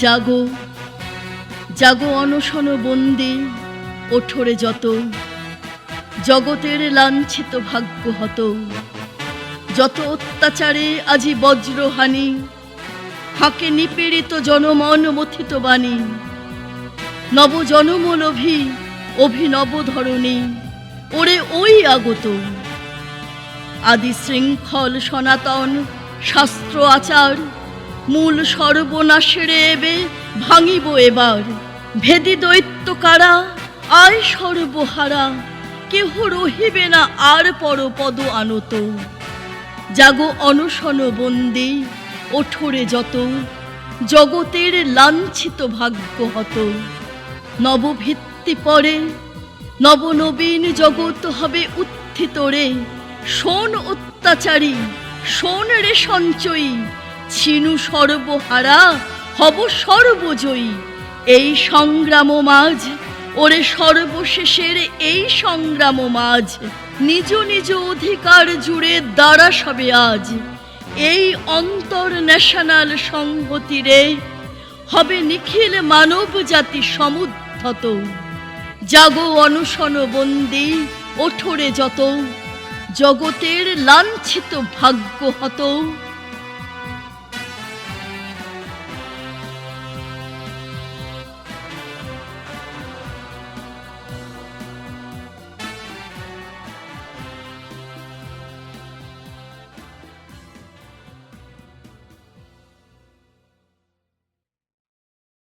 জাগো জাগো অনশন বন্দি, ওঠরে যত জগতের লাঞ্ছিত ভাগ্য হত। যত অত্যাচারে আজি বজ্রহানি, হাঁকে নিপীড়িত জনমন মথিত বাণী। নবজনমলোভী অভিনব ধরণী, ওরে ওই আগত। আদি শৃঙ্খল সনাতন শাস্ত্র আচার, মূল সর্বনাশেরে এবে ভাঙিব এবার। ভেদি দৈত্য কারা, আয় সর্বহারা, কেহ রহিবে না আর পরপদ আনত। জাগো অনশন বন্দি, ওঠরে যত জগতের লাঞ্ছিত ভাগ্য হত। নবভিত্তি পরে নবনবীন জগৎ হবে উত্থিত রে। শোন অত্যাচারী, শোন রে সঞ্চয়ী, ছিনু সর্বহারা, হব সর্বজয়ী। এই সংগ্রাম মাঝ, ওরে সর্বশেষের এই সংগ্রাম মাঝ, নিজ নিজ অধিকার জুড়ে দ্বারা সবে আজ। এই অন্তর ন্যাশনাল সংহতিরে হবে নিখিল মানব জাতি সমুদ্ধত। জাগো অনশন বন্দি, ওঠরে যত জগতের লাঞ্ছিত ভাগ্য হত।